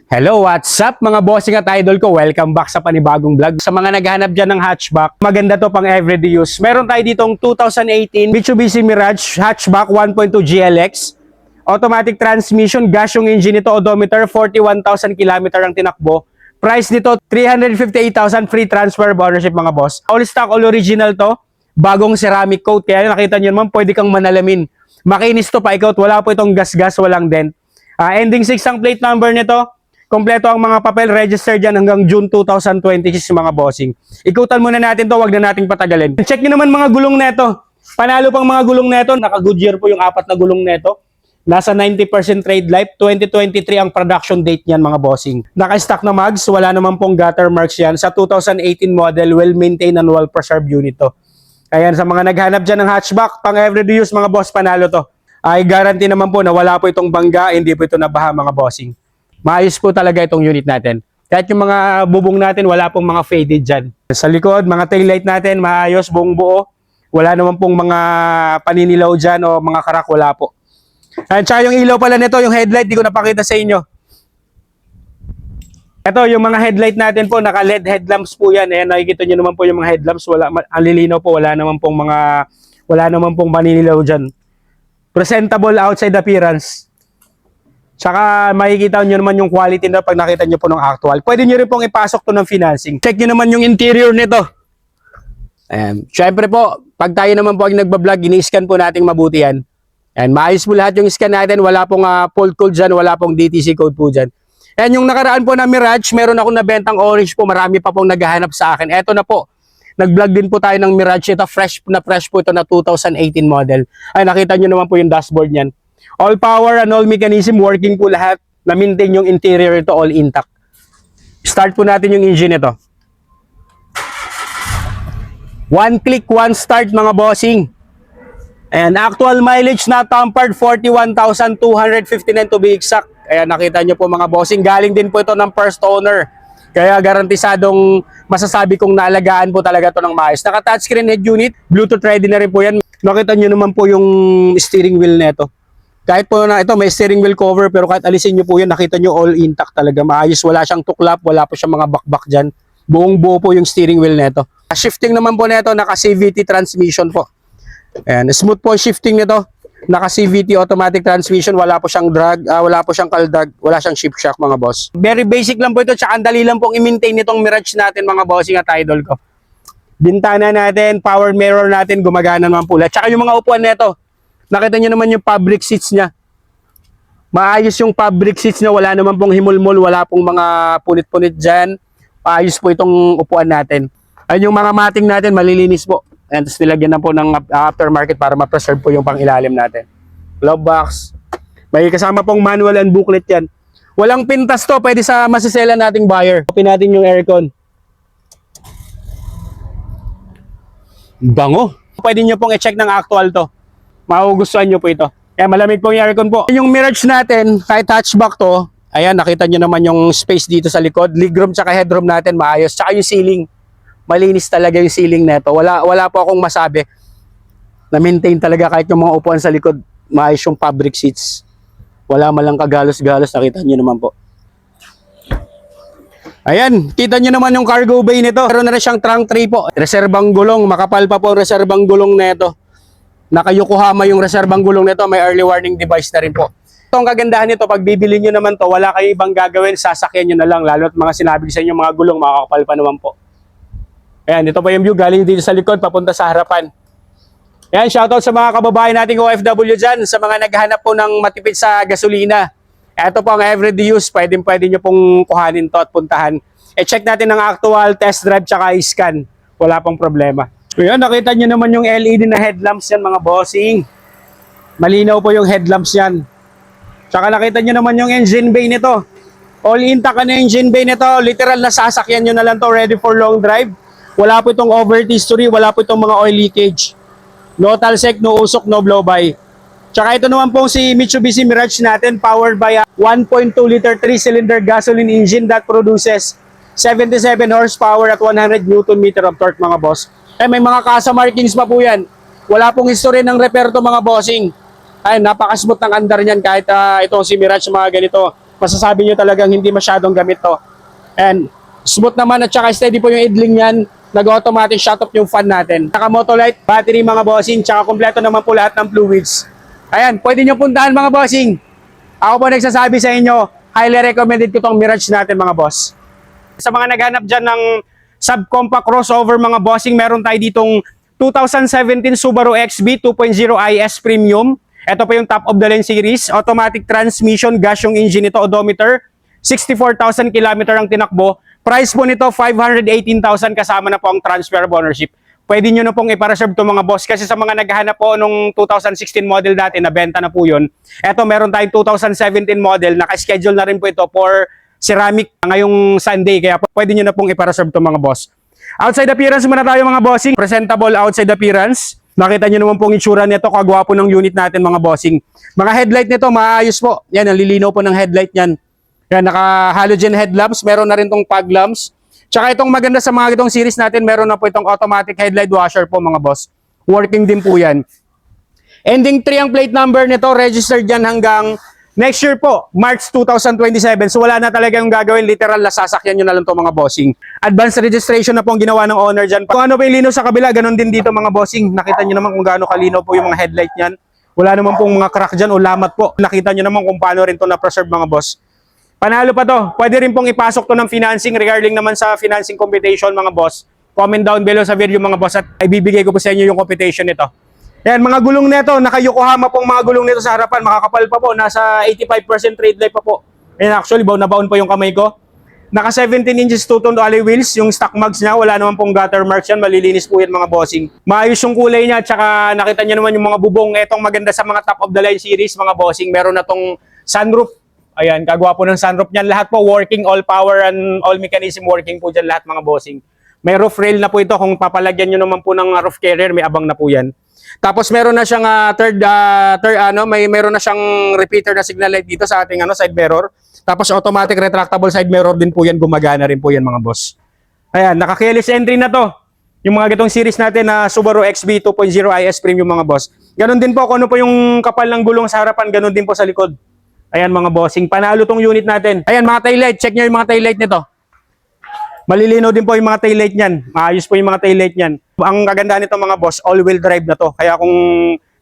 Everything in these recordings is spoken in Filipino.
Hello, what's up mga bossing at idol ko? Welcome back sa panibagong vlog. Sa mga naghahanap dyan ng hatchback, maganda to pang everyday use. Meron tayo ditong 2018 Mitsubishi Mirage hatchback 1.2 GLX. Automatic transmission, gas yung engine nito, odometer, 41,000 km ang tinakbo. Price nito, 358,000, free transfer of ownership mga boss. All stock, all original to. Bagong ceramic coat. Kaya nakita nyo naman, pwede kang manalamin. Makinis to pa ikaw. Wala po itong gas-gas, walang dent. Ending 6 ang plate number nito. Kompleto ang mga papel, register dyan hanggang June 2026 mga bossing. Ikutan muna natin to, wag na nating patagalin. Check nyo naman mga gulong neto. Panalo pang mga gulong neto. Naka Goodyear po yung 4 na gulong neto. Nasa 90% trade life. 2023 ang production date niyan mga bossing. Naka-stock na mags. Wala naman pong gutter marks yan. Sa 2018 model, well-maintained and well-preserved unit to. Ayan, sa mga naghanap dyan ng hatchback, pang everyday use mga boss, panalo to. Ay guarantee naman po na wala po itong bangga, hindi po ito nabaha mga bossing. Maayos po talaga itong unit natin. Kahit yung mga bubong natin, wala pong mga faded dyan. Sa likod, mga taillight natin, maayos, buong buo. Wala naman pong mga paninilaw dyan o mga karak, wala po. At saka yung ilaw pala nito, yung headlight, di ko napakita sa inyo. Ito, yung mga headlight natin po, naka-LED headlamps po yan. Ayan, nakikita nyo naman po yung mga headlamps. Ang lilinaw po, wala naman pong paninilaw dyan. Presentable outside appearance. Tsaka makikita nyo naman yung quality na pag nakita nyo po ng actual. Pwede nyo rin pong ipasok to ng financing. Check nyo naman yung interior nito. Syempre po, pag tayo naman po ang nagbablog, ini-scan po natin mabuti yan. And maayos po lahat yung scan natin. Wala pong fault code dyan, wala pong DTC code po dyan. And yung nakaraan po na Mirage, meron akong nabentang orange po. Marami pa pong naghahanap sa akin. Eto na po. Nag-vlog din po tayo ng Mirage. Ito fresh po ito na 2018 model. Ay, nakita nyo naman po yung dashboard niyan. All power and all mechanism, working po lahat. Na-maintain yung interior ito, all intact. Start po natin yung engine ito. One click, one start mga bossing. And actual mileage na tampered, 41,259 to be exact. Kaya nakita nyo po mga bossing, galing din po ito ng first owner. Kaya garantisadong masasabi kong naalagaan po talaga ito ng maayos. Naka-touchscreen head unit, Bluetooth ready na rin po yan. Nakita nyo naman po yung steering wheel nito. Kahit po na ito may steering wheel cover, pero kahit alisin nyo po yan, nakita nyo all intact talaga. Maayos, wala siyang tuklap, wala po siyang mga bakbak dyan. Buong buo po yung steering wheel nito. Shifting naman po nito, naka-CVT transmission po. Ayan, smooth po shifting nito. Naka-CVT automatic transmission, wala po siyang drag, wala po siyang kaldag, wala siyang shift shock mga boss. Very basic lang po ito, tsaka ang dali lang pong i-maintain nitong Mirage natin mga bossing at idol ko. Bintana natin, power mirror natin, gumagana naman po. Tsaka yung mga upuan nito, nakita nyo naman yung fabric seats niya. Maayos yung fabric seats niya, wala naman pong himulmol, wala pong mga punit-punit dyan. Maayos po itong upuan natin. Ayun yung mga mating natin, malilinis po. And tapos nilagyan na po ng aftermarket para ma-preserve po yung pang-ilalim natin. Glove box. May kasama pong manual and booklet yan. Walang pintas to, pwede sa masisela nating buyer. Open natin yung aircon. Bango. Pwede nyo pong i-check ng actual to. Magugustuhan nyo po ito. Kaya malamig po yung aircon po. Yung Mirage natin, kahit hatchback to, ayan, nakita nyo naman yung space dito sa likod. Legroom tsaka headroom natin, maayos. Tsaka yung ceiling. Malinis talaga yung ceiling neto. Wala po akong masabi. Na-maintain talaga kahit yung mga upuan sa likod. Maayos yung fabric seats. Wala malang kagalos-galos. Nakita nyo naman po. Ayan, kita nyo naman yung cargo bay nito. Meron na rin siyang trunk tray po. Reserbang gulong. Makapal pa po reserbang gulong neto. Naka-Yokohama yung reserbang gulong nito. May early warning device na rin po. Ito ang kagandahan nito. Pag bibili nyo naman to, wala kayo ibang gagawin. Sasakyan nyo na lang. Lalo at mga sinabi sa inyo mga gulong, makakapal pa naman po. Ayan, ito pa yung view. Galing dito sa likod, papunta sa harapan. Ayan, shoutout sa mga kababayan nating OFW dyan. Sa mga naghahanap po ng matipid sa gasolina. Ito po ang everyday use. Pwede nyo pong kuhanin to at puntahan. E-check natin ang actual test drive tsaka i-scan. Wala pong problema. Ayan, nakita nyo naman yung LED na headlamps yan mga bossing. Malinaw po yung headlamps yan. Tsaka nakita nyo naman yung engine bay nito. All intact na engine bay nito. Literal na sasakyan nyo na lang to, ready for long drive. Wala po itong overheat history, wala po itong mga oil leakage. No talsek, no usok, no blow-by. Tsaka ito naman po si Mitsubishi Mirage natin, powered by a 1.2 liter 3-cylinder gasoline engine that produces 77 horsepower at 100 Nm of torque mga boss. May mga kasa markings pa po yan. Wala pong history ng repair to mga bossing. Ay, napakasmooth ng andar niyan kahit itong si Mirage mga ganito. masasabi nyo talagang hindi masyadong gamit to. And smooth naman at saka steady po yung idling niyan. Nag-automatic shut off yung fan natin. Naka-Motolite, battery mga bossing, tsaka kompleto naman po lahat ng fluids. Ayan, pwede nyo puntahan mga bossing. Ako po nagsasabi sa inyo, highly recommended ko tong Mirage natin mga boss. Sa mga naghanap dyan ng subcompact crossover mga bossing, meron tayo ditong 2017 Subaru XB 2.0 IS Premium. Ito po yung top of the line series. Automatic transmission, gas yung engine nito, odometer. 64,000 km ang tinakbo. Price po nito, 518,000 kasama na po ang transfer of ownership. Pwede nyo na pong ipareserve to mga boss kasi sa mga naghahanap po nung 2016 model dati, nabenta na po yun. Ito, meron tayong 2017 model, naka-schedule na rin po ito for ceramic ngayong Sunday. Kaya pwede nyo na pong ipareserve to mga boss. Outside appearance muna tayo mga bossing. Presentable outside appearance. Nakita nyo naman pong itsura nito, kagwapo ng unit natin mga bossing. Mga headlight nito, maayos po. Yan, ang lilinaw po ng headlight niyan. Yan, naka halogen headlamps, meron na rin tong fog lamps. Tsaka itong maganda sa mga itong series natin, meron na po itong automatic headlight washer po mga boss. Working din po yan. Ending 3 ang plate number nito, registered yan hanggang next year po, March 2027. So wala na talaga yung gagawin, literal na sasakyan nyo na lang to mga bossing. Advanced registration na po ang ginawa ng owner dyan. Kung ano po yung linaw sa kabila, ganun din dito mga bossing. Nakita nyo naman kung gaano kalinaw po yung mga headlight nyan. Wala naman pong mga crack dyan o lamat po. Nakita nyo naman kung paano rin to na-preserve mga boss. Panalo pa to. Pwede rin pong ipasok to ng financing regarding naman sa financing computation mga boss. Comment down below sa video mga boss at ibibigay ko po sa inyo yung computation nito. Yan, mga gulong nito, naka-Yokohama pong mga gulong nito sa harapan. Makakapal pa po, nasa 85% trade life pa po. Yan, actually, baon na baon pa yung kamay ko. Naka 17 inches two-tone alloy wheels, yung stock mags niya, wala naman pong gutter marks yan, malilinis po yan mga bossing. Maayos yung kulay niya, tsaka nakita niyo naman yung mga bubong. Etong maganda sa mga top of the line series mga bossing, meron na tong sunroof. Ayan, kagwapo ng sunroof niyan. Lahat po working, all power and all mechanism working po dyan lahat mga bossing. May roof rail na po ito. Kung papalagyan nyo naman po ng roof carrier, may abang na po yan. Tapos meron na siyang meron na siyang repeater na signal light dito sa ating side mirror. Tapos automatic retractable side mirror din po yan. Gumagana rin po yan mga boss. Ayan, naka-keyless entry na to. Yung mga gitong series natin na Subaru XB 2.0 IS Premium mga boss. Ganon din po kung ano po yung kapal ng gulong sa harapan, ganon din po sa likod. Ayan mga bossing, panalo tong unit natin. Ayan mga taillight, check nyo yung mga taillight nito. Malilinaw din po yung mga taillight niyan. Maayos po yung mga taillight niyan. Ang kagandaan nito mga boss, all-wheel drive na to. Kaya kung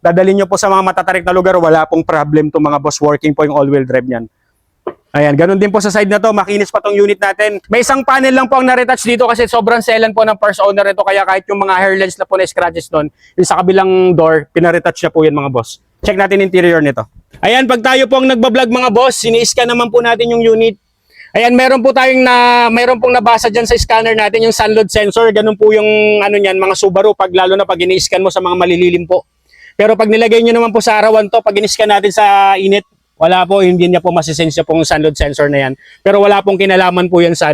dadalhin nyo po sa mga matatarik na lugar, wala pong problem to mga boss. Working po yung all-wheel drive niyan. Ayan, ganun din po sa side na to. Makinis pa tong unit natin. May isang panel lang po ang na-retouch dito kasi sobrang selan po ng first owner nito. Kaya kahit yung mga hairlines na po na scratches doon, yung sa kabilang door, pina-retouch na po yan mga boss. Check natin interior nito. Ayan, pag tayo po ang nagbablog mga boss, sini-scan naman po natin yung unit. Ayan, meron pong nabasa dyan sa scanner natin yung sun load sensor. Ganun po yung niyan, mga Subaru lalo na pag ini-scan mo sa mga malililim po. Pero pag nilagay nyo naman po sa arawan to, pag ini-scan natin sa init, wala po, hindi niya po masisense pong sun load sensor na yan. Pero wala pong kinalaman po yan sa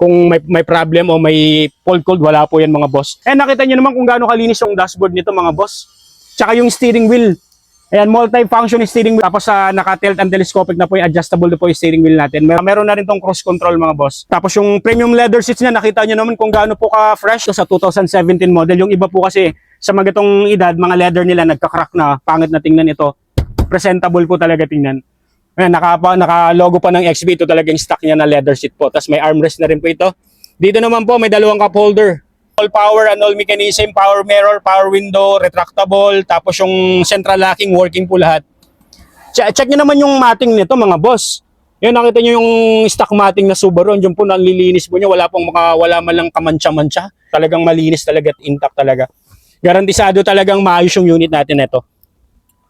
kung may problem o may fault code, wala po yan mga boss. And nakita nyo naman kung gaano kalinis yung dashboard nito mga boss. Tsaka yung steering wheel. Ayan, multi-function steering wheel. Tapos naka-tilt and telescopic na po yung adjustable na po yung steering wheel natin. Meron na rin tong cross control mga boss. Tapos yung premium leather seats niya, nakita nyo naman kung gaano po ka-fresh sa 2017 model. Yung iba po kasi sa mga itong edad, mga leather nila nagka-crack na, pangit na tingnan ito. Presentable po talaga tingnan. Ayan, naka-logo pa ng XB. Ito talaga yung stock niya na leather seat po. Tapos may armrest na rin po ito. Dito naman po may dalawang cup holder. All power and all mechanism, power mirror, power window, retractable, tapos yung central locking working po lahat. Check nyo naman yung matting nito mga boss. Yun, nakita nyo yung stock matting na Subaru, yun po nanlilinis po nyo, wala man lang kamantsa-mantsa. Talagang malinis talaga at intact talaga. Garantisado talagang maayos yung unit natin nito.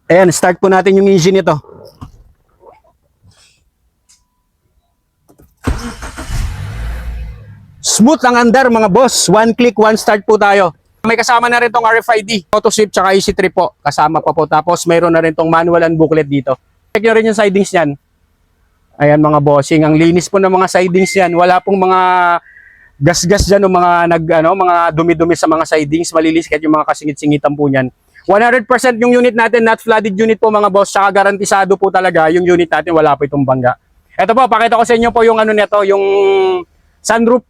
Ayan, start po natin yung engine nito. Smooth ang andar mga boss. One click, one start po tayo. May kasama na rin tong RFID, auto shift, tsaka easy trip po. Kasama pa po. Tapos mayroon na rin tong manual and booklet dito. Check nyo rin yung sidings yan. Ayan mga bossing. Ang linis po ng mga sidings yan. Wala pong mga gas-gas dyan o mga dumi-dumi sa mga sidings. Malinis kahit yung mga kasingit-singitan po yan. 100% yung unit natin, not flooded unit po mga boss. Tsaka garantisado po talaga yung unit natin. Wala po itong bangga. Ito po, pakita ko sa inyo po yung nito, yung sunroof.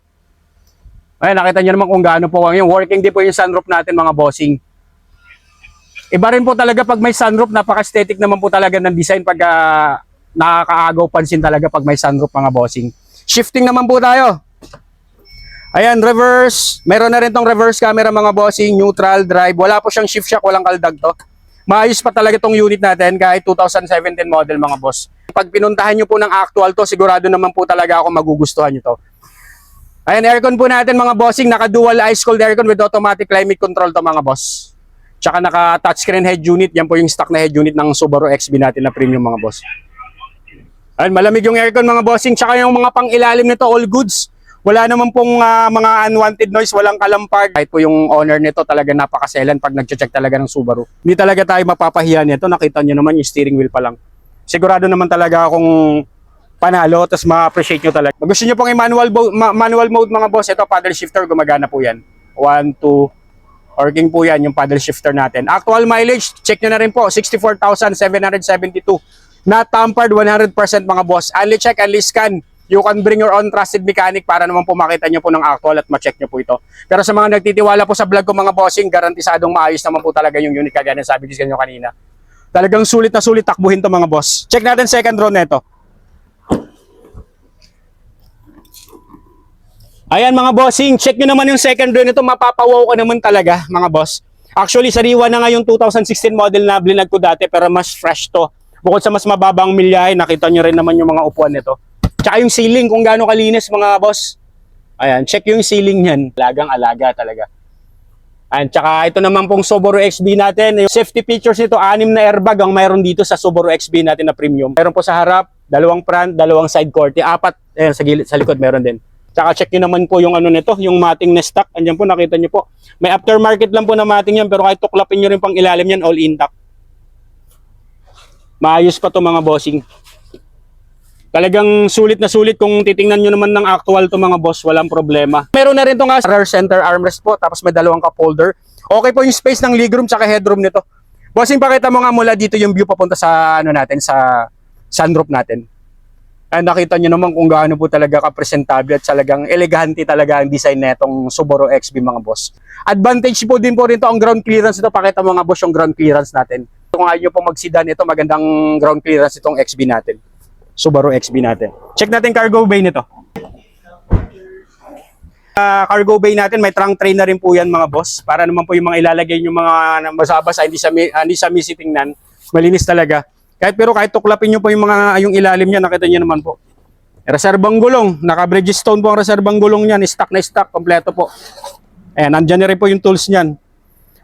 Ayan, nakita nyo naman kung gaano po yung working din po yung sunroof natin mga bossing. Iba rin po talaga pag may sunroof, napaka-aesthetic naman po talaga ng design pag nakakaagaw pansin talaga pag may sunroof mga bossing. Shifting naman po tayo. Ayan, reverse. Meron na rin tong reverse camera mga bossing, neutral, drive. Wala po siyang shift shock, walang kaldag to. Maayos pa talaga tong unit natin kahit 2017 model mga boss. Pag pinuntahan nyo po ng actual to, sigurado naman po talaga ako magugustuhan nyo to. Ayan, aircon po natin mga bossing, naka-dual ice cold aircon with automatic climate control to mga boss. Tsaka naka-touchscreen head unit, yan po yung stock na head unit ng Subaru XB natin na premium mga boss. Ayan, malamig yung aircon mga bossing, tsaka yung mga pang-ilalim nito, all goods. Wala naman pong mga unwanted noise, walang kalampag. Kahit po yung owner nito talaga napakaselan pag nag-check talaga ng Subaru. Hindi talaga tayo mapapahiya nito, nakita nyo naman yung steering wheel pa lang. Sigurado naman talaga akong panalo, tapos ma-appreciate nyo talaga. Gusto nyo pong manual mode mga boss, ito paddle shifter, gumagana po yan. 1, 2, working po yan yung paddle shifter natin. Actual mileage, check nyo na rin po, 64,772. Not tampered 100% mga boss. Only check, only scan. You can bring your own trusted mechanic para naman po makita nyo po ng actual at ma-check nyo po ito. Pero sa mga nagtitiwala po sa vlog ko mga bossing, garantisadong maayos naman po talaga yung unit kagaya ng sabi ko sa inyo kanina. Talagang sulit na sulit takbuhin to mga boss. Check natin second row nito. Ayan mga bossing, check nyo naman yung second row nito, mapapawaw ka naman talaga mga boss. Actually, sariwa na nga yung 2016 model na blinag ko dati pero mas fresh to. Bukod sa mas mababang milyahe, nakita nyo rin naman yung mga upuan nito. Tsaka yung ceiling, kung gaano kalinis mga boss. Ayan, check yung ceiling niyan. Alagang-alaga talaga. Ayan, tsaka ito naman pong Subaru XB natin. Yung safety features nito, 6 na airbag ang mayroon dito sa Subaru XB natin na premium. Meron po sa harap, 2 front, 2 side court. 4, ayan, sa gilid, sa likod meron din. Tsaka check nyo naman po yung ano nito, yung matting na stock. Andiyan po, nakita nyo po. May aftermarket lang po na matting yan, pero kahit tuklapin nyo rin pang ilalim yan, all intact. Maayos pa to mga bossing. Talagang sulit na sulit kung titingnan nyo naman ng actual to mga boss, walang problema. Meron na rin to nga rear center armrest po, tapos may 2 cup holder. Okay po yung space ng legroom tsaka headroom nito. Bossing, pakita mo nga mula dito yung view papunta sa ano natin, sa sunroof natin. Ay, nakita nyo naman kung gaano po talaga ka-presentable at talagang elegante talaga ang design na itong Subaru XB mga boss. Advantage po din po rin to ang ground clearance ito. Pakita mo nga boss yung ground clearance natin. Kung ayaw nyo po mag-sedan ito, magandang ground clearance itong XB natin. Subaru XB natin. Check natin cargo bay nito. Cargo bay natin, may trunk tray na rin po yan mga boss. Para naman po yung mga ilalagay yung mga basa-basa, hindi sa misi tingnan. Malinis talaga. Kahit tuklapin nyo po yung ilalim niya, nakita nyo naman po. Reserbang gulong, naka-Bridgestone po ang reserbang gulong niyan, stock na stock, kompleto po. Ayan, nandyan na rin po yung tools niyan.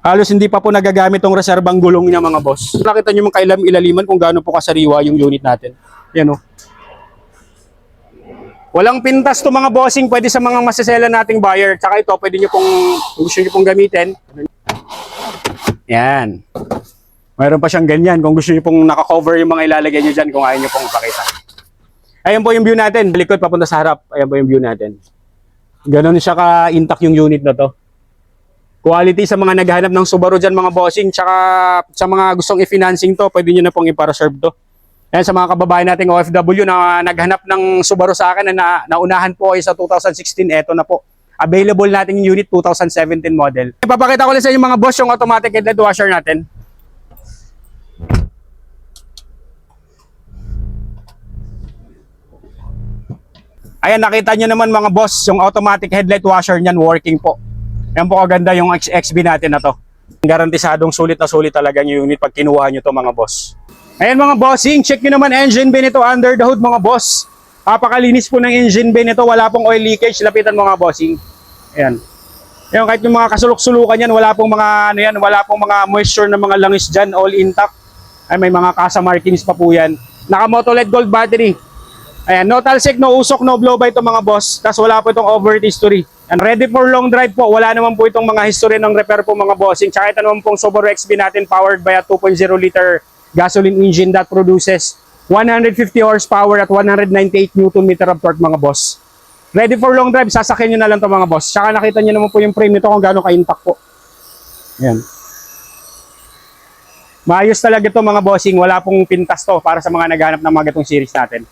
Halos hindi pa po nagagamit tong reserbang gulong niya mga boss. Nakita nyo yung ilaliman kung gaano po kasariwa yung unit natin. Yan o. Walang pintas to mga bossing, pwede sa mga masasela nating buyer. Tsaka ito, pwede nyo pong, gusto nyo pong gamitin. Yan. Mayroon pa siyang ganyan kung gusto nyo pong naka-cover yung mga ilalagay nyo dyan kung ayaw nyo pong ipakita. Ayan po yung view natin. Likod papunta sa harap. Ayan po yung view natin. Ganon siya ka-intact yung unit na to. Quality sa mga naghahanap ng Subaru dyan mga bossing. Tsaka sa mga gustong i-financing to, pwede nyo na pong i-para-serve to. Ayan sa mga kababayan nating OFW na naghanap ng Subaru sa akin na naunahan po ay sa 2016. Eto na po. Available natin yung unit 2017 model. Ipapakita ko lang sa inyo mga boss yung automatic headlight washer natin. Ayan, nakita nyo naman mga boss, yung automatic headlight washer niyan working po. Yan po kaganda yung XB natin na to. Garantisadong sulit na sulit talaga yung unit pag kinuha nyo to mga boss. Ayan mga bossing, check nyo naman engine bay nito under the hood mga boss. Napakalinis po ng engine bay nito, wala pong oil leakage, lapitan mga bossing. Ayan. Ayan, kahit yung mga kasulok-sulukan yan, wala pong mga, wala pong mga moisture na mga langis dyan, all intact. Ay, may mga kasa markings pa po yan. Naka-moto LED gold battery. Ayan, no talsik, no usok, no blow by ito mga boss. Tapos wala po itong overheat history. And ready for long drive po. Wala naman po itong mga history ng repair po mga bossing. Tsaka ito naman pong Subaru XB natin powered by a 2.0 liter gasoline engine that produces 150 horsepower at 198 Nm of torque mga boss. Ready for long drive, sasakyan nyo na lang ito mga boss. Tsaka nakita nyo naman po yung frame nito kung gaano ka-intact po. Ayan. Maayos talaga ito mga bossing. Wala pong pintas to para sa mga naghanap ng mga gatong series natin.